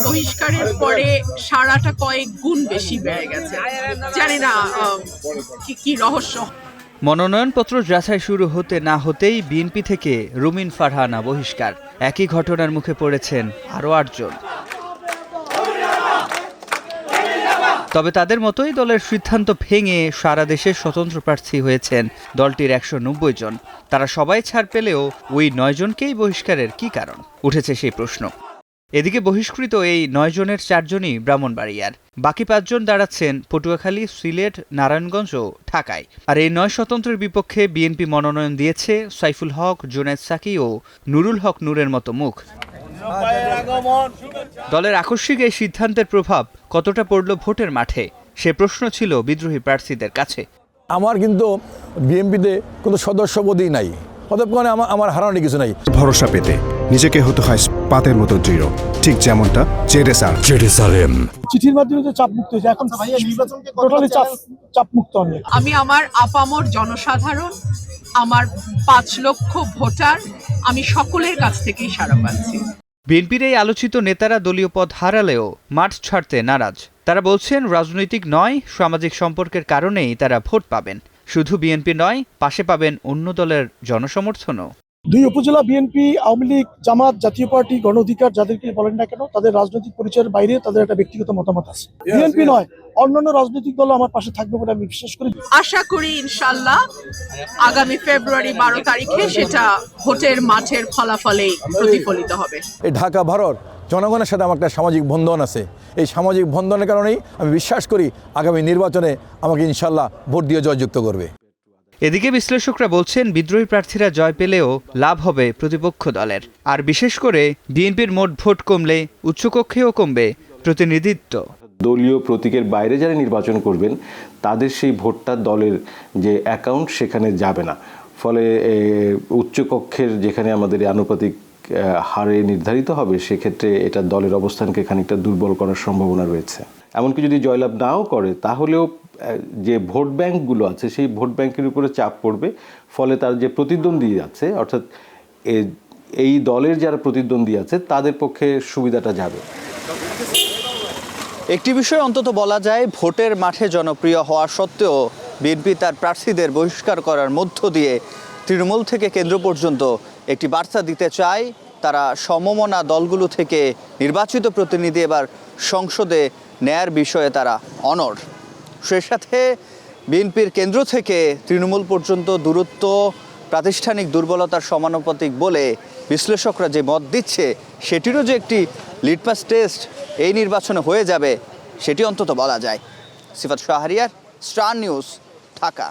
বহিষ্কারের পরে সারাটা কয়েক গুণ বেশি বেড়ে গেছে। জানি না কি রহস্য। মনোনয়নপত্র যাচাই শুরু হতে না হতেই বিএনপি থেকে রুমিন ফারহানা বহিষ্কার। একই ঘটনার মুখে পড়েছেন আরও ৮ জন। তবে তাদের মতোই দলের সিদ্ধান্ত ভেঙে সারা দেশে স্বতন্ত্র প্রার্থী হয়েছেন দলটির ১৯০ জন। তারা সবাই ছাড় পেলেও ওই ৯ জনকেই বহিষ্কারের কী কারণ উঠেছে সেই প্রশ্ন। এদিকে বহিষ্কৃত এই ৯ জনের ৪ জনই ব্রাহ্মণবাড়িয়ার, বাকি ৫ জন দাঁড়াচ্ছেন পটুয়াখালী, সিলেট, নারায়ণগঞ্জ ও ঢাকায়। আর এই ৯ স্বতন্ত্রের বিপক্ষে বিএনপি মনোনয়ন দিয়েছে সাইফুল হক, জুনায়েদ সাকি ও নুরুল হক নূরের মতো মুখ। দলের আকস্মিক এই সিদ্ধান্তের প্রভাব কতটা পড়ল ভোটের মাঠে, সে প্রশ্ন ছিল বিদ্রোহী প্রার্থীদের কাছে। আমার কিন্তু বিএনপিতে কোনো সদস্যপদই নাই, অতএব আমার হারানোর কিছু নাই। ভরসা পেতে নিজেকে হতে হয় পাতের মতো দৃঢ়, ঠিক যেমনটা জেরুসালেম। চিঠির মাধ্যমে তো চাপ মুক্ত হয়েছে, এখন টোটালি চাপ মুক্ত। আমি আমার আপামর জনসাধারণ, আমার ৫ লক্ষ ভোটার, আমি সকলের কাছ থেকেই সাড়া পাচ্ছি। বিএনপির এই আলোচিত নেতারা দলীয় পদ হারালেও মাঠ ছাড়তে নারাজ। তারা বলছেন রাজনৈতিক নয়, সামাজিক সম্পর্কের কারণেই তারা ভোট পাবেন। শুধু বিএনপি নয়, পাশে পাবেন অন্য দলের জনসমর্থনও। ২ উপজেলা বিএনপি, আওয়ামী লীগ, জামাত, জাতীয় পার্টি, গণ অধিকার, যাদেরকে বলেন না কেন, তাদের রাজনৈতিক পরিচয়ের বাইরে তাদের একটা ব্যক্তিগত মতামত আছে। বিএনপি নয়, অন্যান্য রাজনৈতিক দল আমার পাশে থাকবে বলে আমি বিশ্বাস করি। আশা করি ইনশাআল্লাহ আগামী ফেব্রুয়ারি ১২ তারিখে সেটা ভোটের মাঠের ফলাফলেই প্রতিফলিত হবে। এই ঢাকা ভারত জনগণের সাথে আমার একটা সামাজিক বন্ধন আছে। এই সামাজিক বন্ধনের কারণেই আমি বিশ্বাস করি আগামী নির্বাচনে আমাকে ইনশাল্লাহ ভোট দিয়ে জয়যুক্ত করবে। এদিকে বিশ্লেষকরা বলছেন বিদ্রোহী প্রার্থীরা জয় পেলেও লাভ হবে প্রতিপক্ষ দলের। আর বিশেষ করে বিএনপির মোট ভোট কমলে উচ্চকক্ষেও কমবে প্রতিনিধিত্ব। দলীয় প্রতীকের বাইরে যারা নির্বাচন করবেন তাদের সেই ভোটটা দলের যে অ্যাকাউন্ট সেখানে যাবে না। ফলে উচ্চকক্ষের যেখানে আমাদের আনুপাতিক হারে নির্ধারিত হবে, সেক্ষেত্রে এটা দলের অবস্থানকে খানিকটা দুর্বল করার সম্ভাবনা রয়েছে। এমনকি যদি জয়লাভ নাও করে তাহলেও যে ভোট ব্যাংকগুলো আছে সেই ভোট ব্যাংকের উপরে চাপ পড়বে। ফলে তার যে প্রতিদ্বন্দ্বী আছে, অর্থাৎ এই দলের যারা প্রতিদ্বন্দ্বী আছে তাদের পক্ষে সুবিধাটা যাবে। একটি বিষয় অন্তত বলা যায়, ভোটের মাঠে জনপ্রিয় হওয়া সত্ত্বেও বিএনপি তার প্রার্থীদের বহিষ্কার করার মধ্য দিয়ে তৃণমূল থেকে কেন্দ্র পর্যন্ত একটি বার্তা দিতে চায় তারা সমমনা দলগুলো থেকে নির্বাচিত প্রতিনিধি এবার সংসদে নেয়ার বিষয়ে তারা অনড়। সে সাথে বিএনপির কেন্দ্র থেকে তৃণমূল পর্যন্ত দূরত্ব প্রাতিষ্ঠানিক দুর্বলতার সমানুপাতিক বলে বিশ্লেষকরা যে মত দিচ্ছে, সেটিরও যে একটি লিটমাস টেস্ট এই নির্বাচনে হয়ে যাবে সেটি অন্তত বলা যায়। সিফাত শাহরিয়ার, স্টার নিউজ, ঢাকা।